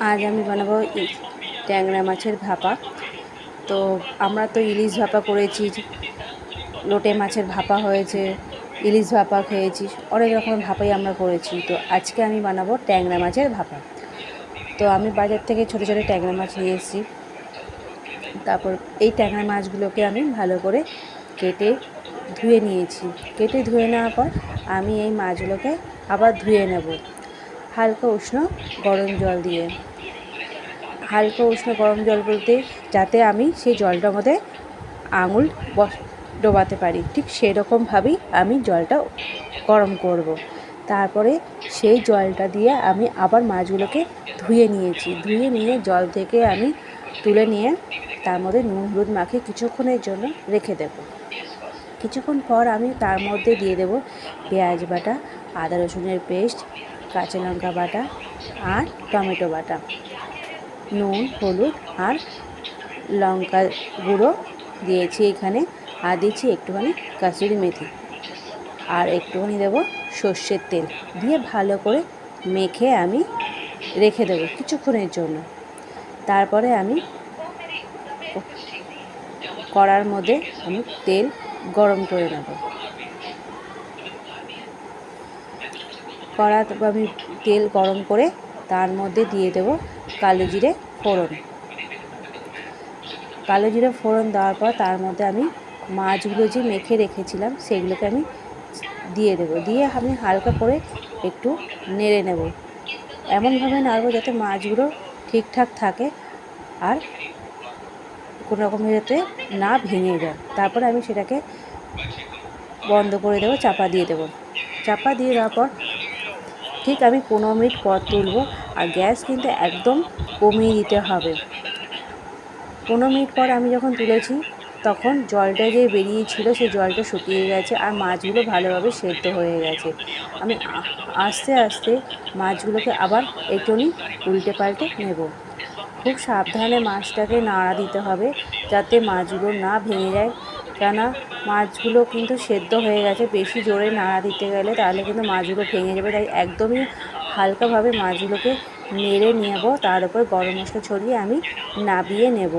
আজ আমি বানাবো ট্যাংরা মাছের ভাপা। তো আমরা তো ইলিশ ভাপা করেছি, লোটে মাছের ভাপা হয়েছে, ইলিশ ভাপা খেয়েছি, অনেক রকমের ভাপাই আমরা করেছি। তো আজকে আমি বানাবো ট্যাংরা মাছের ভাপা। তো আমি বাজার থেকে ছোটো ছোটো ট্যাংরা মাছ নিয়ে এসেছি। তারপর এই ট্যাংরা মাছগুলোকে আমি ভালো করে কেটে ধুয়ে নিয়েছি। কেটে ধুয়ে নেওয়ার পর আমি এই মাছগুলোকে আবার ধুয়ে নেব হালকা উষ্ণ গরম জল দিয়ে। হালকা উষ্ণ গরম জল বলতে যাতে আমি সেই জলটার মধ্যে আঙুল ডোবাতে পারি, ঠিক সেরকমভাবেই আমি জলটা গরম করব। তারপরে সেই জলটা দিয়ে আমি আবার মাছগুলোকে ধুয়ে নিয়েছি। ধুয়ে নিয়ে জল থেকে আমি তুলে নিয়ে তার মধ্যে নুন হলুদ মাখিয়ে কিছুক্ষণের জন্য রেখে দেব। কিছুক্ষণ পর আমি তার মধ্যে দিয়ে দেব পেঁয়াজ বাটা, আদা রসুনের পেস্ট, কাঁচা লঙ্কা বাটা আর টমেটো বাটা, নুন হলুদ আর লঙ্কা গুঁড়ো দিয়েছি এখানে, আর দিয়েছি একটুখানি কাসুরি মেথি আর একটুখানি দেবো সর্ষের তেল দিয়ে ভালো করে মেখে আমি রেখে দেবো কিছুক্ষণের জন্য। তারপরে আমি কড়ার মধ্যে আমি তেল গরম করে নেব। কড়াতে আমি তেল গরম করে তার মধ্যে দিয়ে দেবো কালো জিরে ফোড়ন। কালো জিরে ফোড়ন দেওয়ার পর তার মধ্যে আমি মাছগুলো যে মেখে রেখেছিলাম সেগুলোকে আমি দিয়ে দেবো। দিয়ে আমি হালকা করে একটু নেড়ে নেব, এমনভাবে নাড়ব যাতে মাছগুলো ঠিকঠাক থাকে আর কোনো রকম যাতে না ভেঙে যায়। তারপরে আমি সেটাকে বন্ধ করে দেবো, চাপা দিয়ে দেবো। চাপা দিয়ে দেওয়ার পর ঠিক আমি 15 মিনিট পর তুলব, আর গ্যাস কিন্তু একদম কমিয়ে দিতে হবে। 15 মিনিট পর আমি যখন তুলেছি তখন জলটা যে বেরিয়েছিল সেই জলটা শুকিয়ে গেছে আর মাছগুলো ভালোভাবে সেদ্ধ হয়ে গেছে। আমি আস্তে আস্তে মাছগুলোকে আবার একটুখানি উল্টে পাল্টে নেব। খুব সাবধানে মাছটাকে নাড়া দিতে হবে যাতে মাছগুলো না ভেঙে যায়, কেননা মাছগুলো কিন্তু সেদ্ধ হয়ে গেছে। বেশি জোরে নাড়া দিতে গেলে তাহলে কিন্তু মাছগুলো ভেঙে যাবে, তাই একদমই হালকাভাবে মাছগুলোকে নেড়ে নেব। তার উপর গরম মশলা ছড়িয়ে আমি নাবিয়ে নেব।